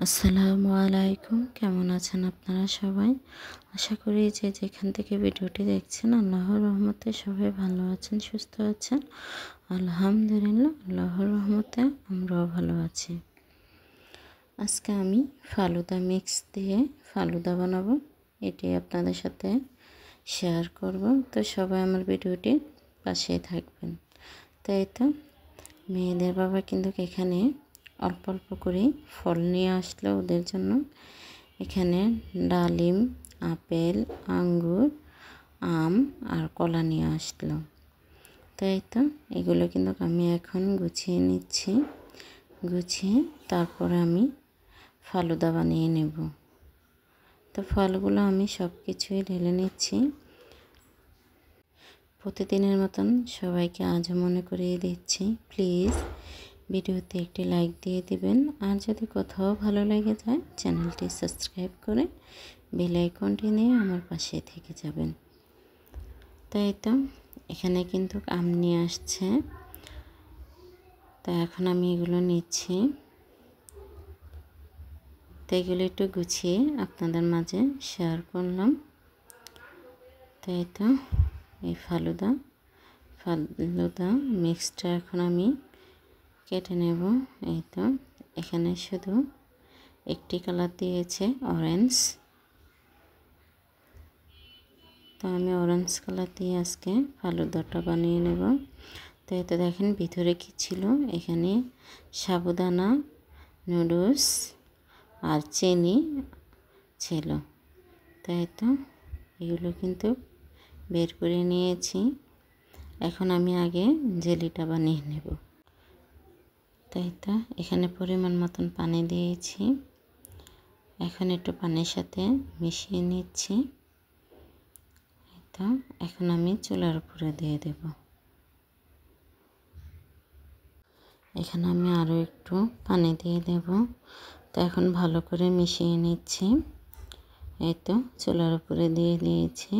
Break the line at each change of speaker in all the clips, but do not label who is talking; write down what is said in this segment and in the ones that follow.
আসসালামু আলাইকুম। কেমন আছেন আপনারা সবাই? আশা করি যে যেখান থেকে ভিডিওটি দেখছেন আল্লাহর রহমতে সবাই ভালো আছেন, সুস্থ আছেন। আলহামদুলিল্লাহ, আল্লাহর রহমতে আমরাও ভালো আছি। আজকে আমি ফালুদা মিক্স দিয়ে ফালুদা বানাবো, এটি আপনাদের সাথে শেয়ার করব। তো সবাই আমার ভিডিওটি পাশেই থাকবেন। তাই তো মেয়েদের বাবা কিন্তু এখানে অল্প অল্প করে ফল নিয়ে আসলো ওদের জন্য। এখানে ডালিম, আপেল, আঙ্গুর, আম আর কলা নিয়ে আসলো। তাই তো এগুলো কিন্তু আমি এখন গুছিয়ে নিচ্ছি। গুছিয়ে তারপরে আমি ফালুদা বানিয়ে নেব। তো ফলগুলো আমি সব কিছুই ঢেলে নিচ্ছি। প্রতিদিনের মতন সবাইকে আজও মনে করিয়ে দিচ্ছি, প্লিজ ভিডিওতে একটি লাইক দিয়ে দিবেন। আর যদি কোথাও ভালো লেগে যায় চ্যানেলটি সাবস্ক্রাইব করে বেল আইকনটি নিয়ে আমার পাশে থেকে যাবেন। তাই তো এখানে কিন্তু আম নিয়ে আসছে, তা এখন আমি এগুলো নিচ্ছি। তো এগুলো একটু গুছিয়ে আপনাদের মাঝে শেয়ার করলাম। তাই তো এই ফালুদা মিক্সটা এখন আমি কেটে নেব। এই তো এখানে শুধু একটি কালার দিয়েছে অরেঞ্জ, তো আমি অরেঞ্জ কালার দিয়ে আজকে ফালুদাটা বানিয়ে নেব। তো এতে দেখেন ভিতরে কি ছিল, এখানে সাবুদানা, নুডলস আর চিনি ছিল। তাই তো এগুলো কিন্তু বের করে নিয়েছি। এখন আমি আগে জেলিটা বানিয়ে নেব। তাই তো এখানে পরিমাণ মতন পানি দিয়েছি। এখন একটু পানির সাথে মিশিয়ে নিচ্ছি। তো এখন আমি চুলার উপরে দিয়ে দেব। এখানে আমি আরও একটু পানি দিয়ে দেব। তো এখন ভালো করে মিশিয়ে নিচ্ছি। এই তো চুলার উপরে দিয়ে দিয়েছি।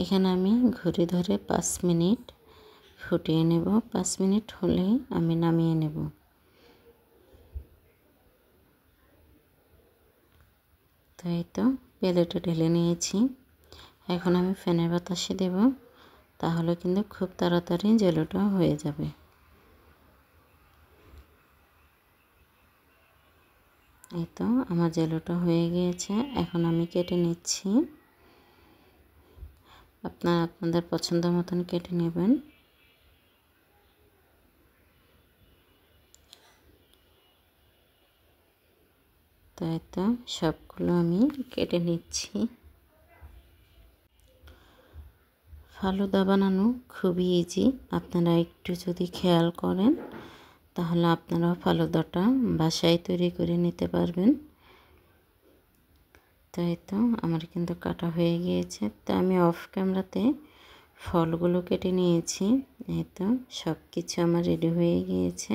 এখানে আমি ঘড়ি ধরে 5 মিনিট ফুটিয়ে নেব। 5 মিনিট হলেই আমি নামিয়ে নেব। তাই তো প্লেটে ঢেলে নিয়েছি। এখন আমি ফ্যানের বাতাসে দেব, তাহলে কিন্তু খুব তাড়াতাড়ি জেলোটা হয়ে যাবে। এই তো আমার জেলোটা হয়ে গিয়েছে। এখন আমি কেটে নিচ্ছি। আপনারা আপনাদের পছন্দ মতন কেটে নেবেন। তাই তো সবগুলো আমি কেটে নিচ্ছি। ফালুদা বানানো খুবই ইজি, আপনারা একটু যদি খেয়াল করেন তাহলে আপনারাও ফালুদাটা বাসায় তৈরি করে নিতে পারবেন। তাই তো আমার কিন্তু কাটা হয়ে গিয়েছে। তো আমি অফ ক্যামেরাতে ফলগুলো কেটে নিয়েছি। এই তো সব কিছু আমার রেডি হয়ে গিয়েছে।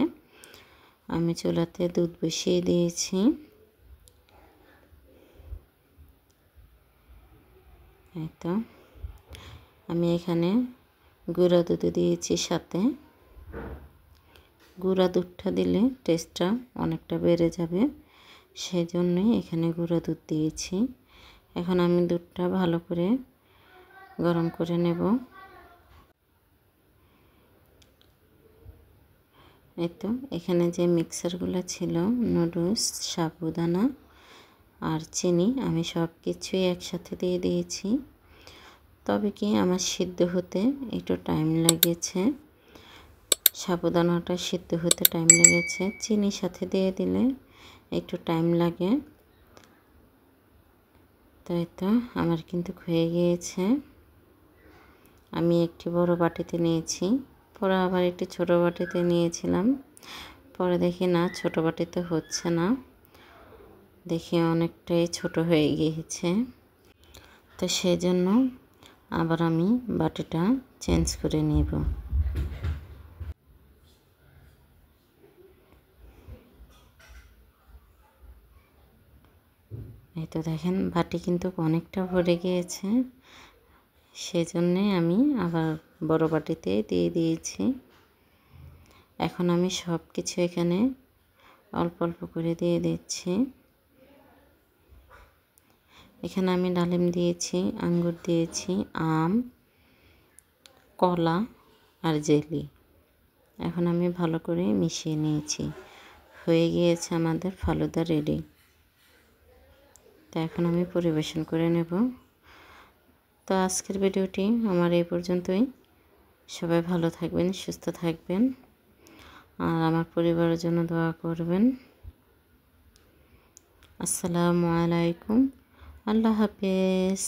আমি চুলাতে দুধ বসিয়ে দিয়েছি। এই তো আমি এখানে গুঁড়া দুধ দিয়েছি সাথে। গুঁড়া দুধটা দিলে টেস্টটা অনেকটা বেড়ে যাবে, সেই জন্যই এখানে গুঁড়া দুধ দিয়েছি। এখন আমি দুধটা ভালো করে গরম করে নেব। এই তো এখানে যে মিক্সারগুলো ছিল, নুডলস, সাবুদানা আর চিনি, আমি সব কিছুই একসাথে দিয়ে দিয়েছি। তবে কি আমার সিদ্ধ হতে একটু টাইম লেগেছে, সাবুদানাটা সিদ্ধ হতে টাইম লেগেছে। চিনির সাথে দিয়ে দিলে একটু টাইম লাগে। তাই তো আমার কিন্তু হয়ে গিয়েছে। আমি একটি বড় বাটিতে নিয়েছি, পরে আবার একটি ছোট বাটিতে নিয়েছিলাম। পরে দেখি না, ছোট বাটিতে হচ্ছে না, দেখি অনেকটাই ছোট হয়ে গিয়েছে। তো সেই জন্য আবার আমি বাটিটা চেঞ্জ করে নেব। এই তো দেখেন বাটি কিন্তু অনেকটা ভরে গিয়েছে, সেজন্যে আমি আবার বড় বাটিতে দিয়ে দিয়েছি। এখন আমি সব কিছু এখানে অল্প অল্প করে দিয়ে দিচ্ছি। এখানে আমি ডালিম দিয়েছি, আঙ্গুর দিয়েছি, আম, কলা আর জেলি। এখন আমি ভালো করে মিশিয়ে নিয়েছি। হয়ে গিয়েছে আমাদের ফালুদা রেডি। তো এখন আমি পরিবেশন করে নেব। তো আজকের ভিডিওটি আমার এই পর্যন্তই। সবাই ভালো থাকবেন, সুস্থ থাকবেন, আর আমার পরিবারের জন্য দোয়া করবেন। আসসালামু আলাইকুম, আল্লাহ হাফেজ।